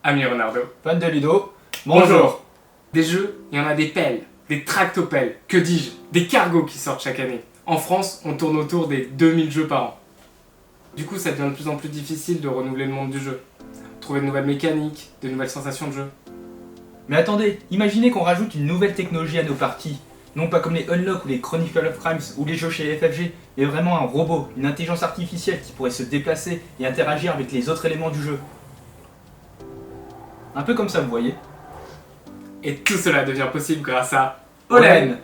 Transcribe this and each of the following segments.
Ami Renardo. Fan de Ludo. Bonjour. Des jeux, il y en a des pelles, des tractopelles, que dis-je, des cargos qui sortent chaque année. En France, on tourne autour des 2000 jeux par an. Du coup, ça devient de plus en plus difficile de renouveler le monde du jeu. Trouver de nouvelles mécaniques, de nouvelles sensations de jeu. Mais attendez, imaginez qu'on rajoute une nouvelle technologie à nos parties. Non pas comme les Unlock ou les Chronicle of Crimes ou les jeux chez FFG, mais vraiment un robot, une intelligence artificielle qui pourrait se déplacer et interagir avec les autres éléments du jeu. Un peu comme ça, vous voyez. Et tout cela devient possible grâce à Olem.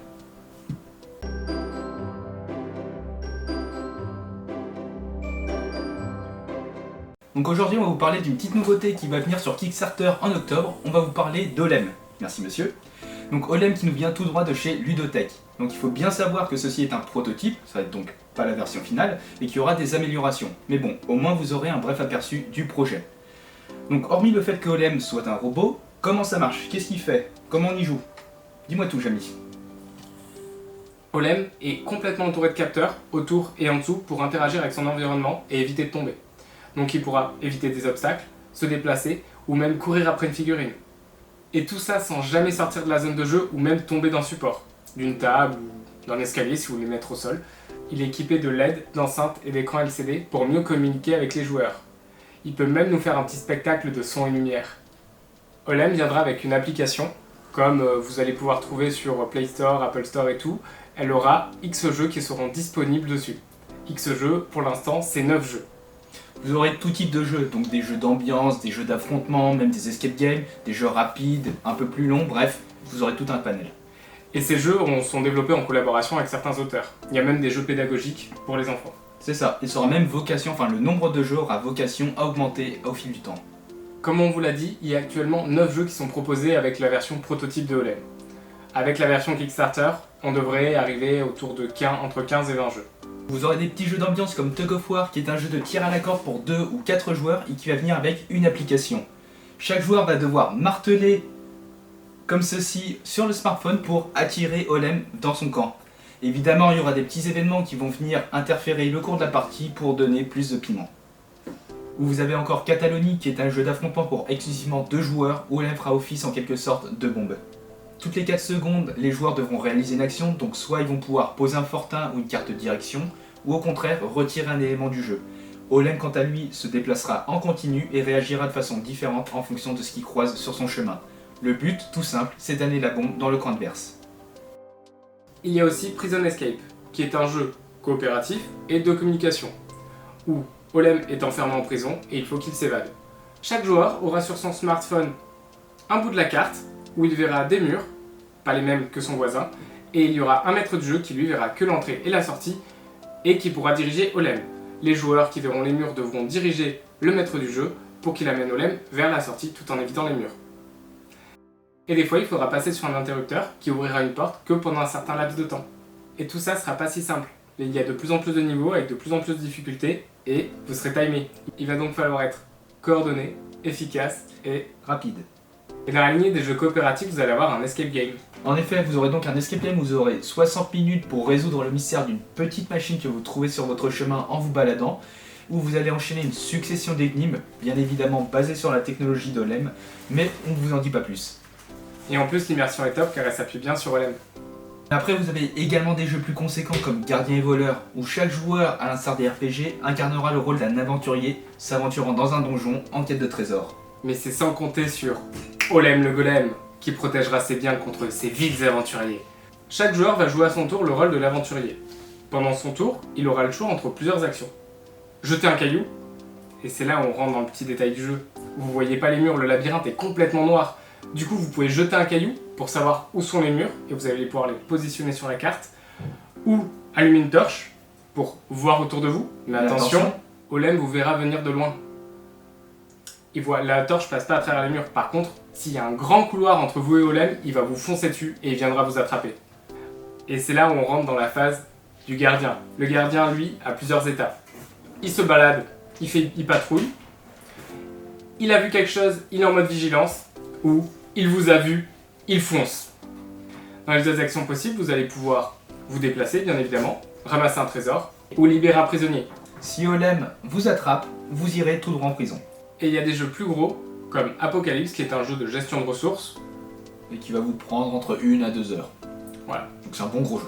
Donc aujourd'hui, on va vous parler d'une petite nouveauté qui va venir sur Kickstarter en octobre. On va vous parler d'Olem. Merci monsieur. Donc Olem qui nous vient tout droit de chez Ludotech. Donc il faut bien savoir que ceci est un prototype, ça va être donc pas la version finale, et qu'il y aura des améliorations. Mais bon, au moins vous aurez un bref aperçu du projet. Donc hormis le fait que Olem soit un robot, comment ça marche? Qu'est-ce qu'il fait? Comment on y joue? Dis-moi tout, Jamy. Olem est complètement entouré de capteurs, autour et en dessous, pour interagir avec son environnement et éviter de tomber. Donc il pourra éviter des obstacles, se déplacer ou même courir après une figurine. Et tout ça sans jamais sortir de la zone de jeu ou même tomber d'un support, d'une table ou d'un escalier si vous voulez mettre au sol. Il est équipé de LED, d'enceintes et d'écrans LCD pour mieux communiquer avec les joueurs. Il peut même nous faire un petit spectacle de son et lumière. Olem viendra avec une application, comme vous allez pouvoir trouver sur Play Store, Apple Store et tout. Elle aura X jeux qui seront disponibles dessus. X jeux, pour l'instant, c'est 9 jeux. Vous aurez tout type de jeux, donc des jeux d'ambiance, des jeux d'affrontement, même des escape games, des jeux rapides, un peu plus longs, bref, vous aurez tout un panel. Et ces jeux sont développés en collaboration avec certains auteurs. Il y a même des jeux pédagogiques pour les enfants. C'est ça, il sera même vocation, le nombre de jeux aura vocation à augmenter au fil du temps. Comme on vous l'a dit, il y a actuellement 9 jeux qui sont proposés avec la version prototype de Olem. Avec la version Kickstarter, on devrait arriver autour de entre 15 et 20 jeux. Vous aurez des petits jeux d'ambiance comme Tug of War qui est un jeu de tir à la corde pour 2 ou 4 joueurs et qui va venir avec une application. Chaque joueur va devoir marteler comme ceci sur le smartphone pour attirer Olem dans son camp. Évidemment, il y aura des petits événements qui vont venir interférer le cours de la partie pour donner plus de piment. Ou vous avez encore Catalonie qui est un jeu d'affrontement pour exclusivement 2 joueurs où Olem fera office en quelque sorte de bombe. Toutes les 4 secondes, les joueurs devront réaliser une action, donc soit ils vont pouvoir poser un fortin ou une carte de direction, ou au contraire retirer un élément du jeu. Olem quant à lui se déplacera en continu et réagira de façon différente en fonction de ce qu'il croise sur son chemin. Le but, tout simple, c'est d'amener la bombe dans le coin adverse. Il y a aussi Prison Escape, qui est un jeu coopératif et de communication, où Olem est enfermé en prison et il faut qu'il s'évade. Chaque joueur aura sur son smartphone un bout de la carte, où il verra des murs, pas les mêmes que son voisin, et il y aura un maître de jeu qui lui verra que l'entrée et la sortie, et qui pourra diriger Olem. Les joueurs qui verront les murs devront diriger le maître du jeu pour qu'il amène Olem vers la sortie tout en évitant les murs. Et des fois, il faudra passer sur un interrupteur qui ouvrira une porte que pendant un certain laps de temps. Et tout ça sera pas si simple. Il y a de plus en plus de niveaux avec de plus en plus de difficultés et vous serez timé. Il va donc falloir être coordonné, efficace et Rapide. Et dans la lignée des jeux coopératifs, vous allez avoir un escape game. En effet, vous aurez donc un escape game où vous aurez 60 minutes pour résoudre le mystère d'une petite machine que vous trouvez sur votre chemin en vous baladant, où vous allez enchaîner une succession d'énigmes, bien évidemment basées sur la technologie d'Olem, mais on ne vous en dit pas plus. Et en plus, l'immersion est top car elle s'appuie bien sur Olem. Après, vous avez également des jeux plus conséquents comme Gardien et Voleur, où chaque joueur, à l'instar des RPG, incarnera le rôle d'un aventurier, s'aventurant dans un donjon en quête de trésors. Mais c'est sans compter sur Olem le golem, qui protégera ses biens contre ces vils aventuriers. Chaque joueur va jouer à son tour le rôle de l'aventurier. Pendant son tour, il aura le choix entre plusieurs actions. Jeter un caillou, et c'est là où on rentre dans le petit détail du jeu. Vous voyez pas les murs, le labyrinthe est complètement noir. Du coup, vous pouvez jeter un caillou pour savoir où sont les murs, et vous allez pouvoir les positionner sur la carte. Ou allumer une torche pour voir autour de vous. Mais attention, Olem vous verra venir de loin. La torche passe pas à travers les murs. Par contre, s'il y a un grand couloir entre vous et Olem, il va vous foncer dessus et il viendra vous attraper. Et c'est là où on rentre dans la phase du gardien. Le gardien, lui, a plusieurs étapes. Il se balade, il patrouille. Il a vu quelque chose, il est en mode vigilance. Ou il vous a vu, il fonce. Dans les deux actions possibles, vous allez pouvoir vous déplacer, bien évidemment, ramasser un trésor ou libérer un prisonnier. Si Olem vous attrape, vous irez tout droit en prison. Et il y a des jeux plus gros, comme Apocalypse qui est un jeu de gestion de ressources. Et qui va vous prendre entre 1 à 2 heures. Voilà. Donc c'est un bon gros jeu.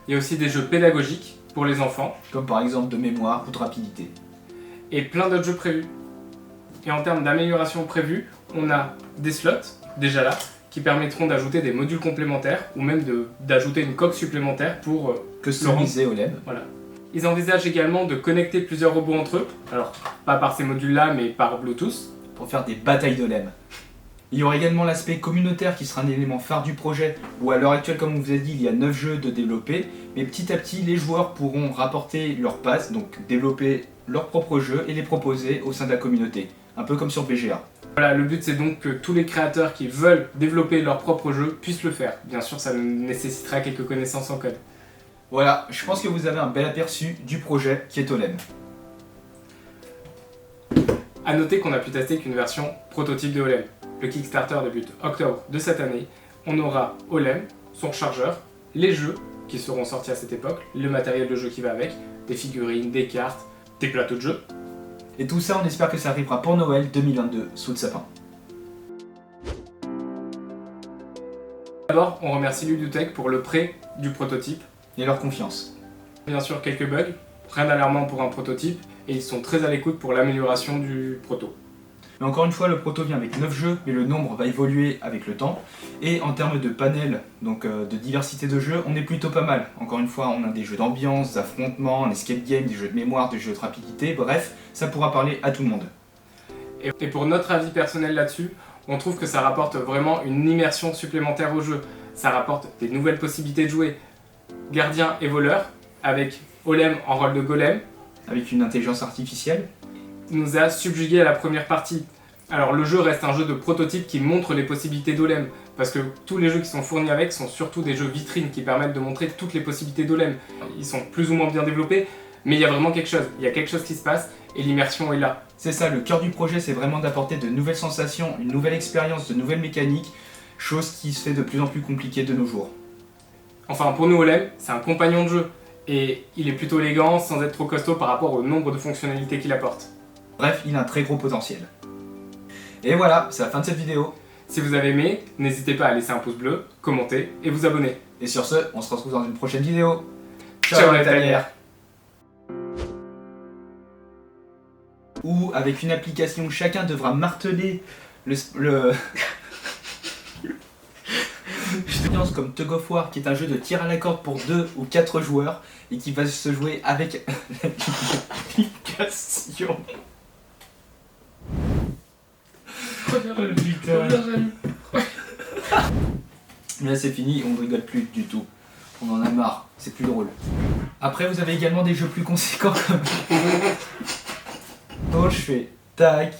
Il y a aussi des jeux pédagogiques pour les enfants. Comme par exemple de mémoire ou de rapidité. Et plein d'autres jeux prévus. Et en termes d'amélioration prévue, on a des slots, déjà là, qui permettront d'ajouter des modules complémentaires ou même d'ajouter une coque supplémentaire pour customiser Olem. Voilà. Ils envisagent également de connecter plusieurs robots entre eux, alors pas par ces modules-là, mais par Bluetooth. Pour faire des batailles d'Olem. Il y aura également l'aspect communautaire qui sera un élément phare du projet, où à l'heure actuelle, comme on vous a dit, il y a 9 jeux de développer, mais petit à petit, les joueurs pourront rapporter leur passe, donc développer leurs propres jeux et les proposer au sein de la communauté, un peu comme sur BGA. Voilà, le but c'est donc que tous les créateurs qui veulent développer leur propre jeu puissent le faire. Bien sûr, ça nécessitera quelques connaissances en code. Voilà, je pense que vous avez un bel aperçu du projet qui est Olem. A noter qu'on a pu tester qu'une version prototype de Olem. Le Kickstarter débute octobre de cette année. On aura Olem, son chargeur, les jeux qui seront sortis à cette époque, le matériel de jeu qui va avec, des figurines, des cartes, des plateaux de jeu. Et tout ça, on espère que ça arrivera pour Noël 2022 sous le sapin. D'abord, on remercie Ludutech pour le prêt du prototype. Et leur confiance. Bien sûr, quelques bugs, rien d'alarmant pour un prototype, et ils sont très à l'écoute pour l'amélioration du proto. Mais encore une fois, le proto vient avec 9 jeux, mais le nombre va évoluer avec le temps. Et en termes de panel, donc de diversité de jeux, on est plutôt pas mal. Encore une fois, on a des jeux d'ambiance, d'affrontement, un escape game, des jeux de mémoire, des jeux de rapidité, bref, ça pourra parler à tout le monde. Et pour notre avis personnel là-dessus, on trouve que ça rapporte vraiment une immersion supplémentaire au jeu. Ça rapporte des nouvelles possibilités de jouer. Gardien et voleur, avec Olem en rôle de golem. Avec une intelligence artificielle. Nous a subjugué à la première partie. Alors le jeu reste un jeu de prototype qui montre les possibilités d'Olem, parce que tous les jeux qui sont fournis avec sont surtout des jeux vitrines qui permettent de montrer toutes les possibilités d'Olem. Ils sont plus ou moins bien développés, mais il y a vraiment quelque chose. Il y a quelque chose qui se passe et l'immersion est là. C'est ça, le cœur du projet, c'est vraiment d'apporter de nouvelles sensations, une nouvelle expérience, de nouvelles mécaniques, chose qui se fait de plus en plus compliquée de nos jours. Enfin, pour nous, Olem, c'est un compagnon de jeu, et il est plutôt élégant sans être trop costaud par rapport au nombre de fonctionnalités qu'il apporte. Bref, il a un très gros potentiel. Et voilà, c'est la fin de cette vidéo. Si vous avez aimé, n'hésitez pas à laisser un pouce bleu, commenter et vous abonner. Et sur ce, on se retrouve dans une prochaine vidéo. Ciao la tanière. Ou avec une application, chacun devra marteler le... comme Tug of War, qui est un jeu de tir à la corde pour 2 ou 4 joueurs et qui va se jouer avec l'application. Mais là c'est fini, on ne rigole plus du tout. On en a marre, c'est plus drôle. Après vous avez également des jeux plus conséquents comme... Donc je fais tac,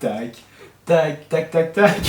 tac, tac, tac, tac, tac.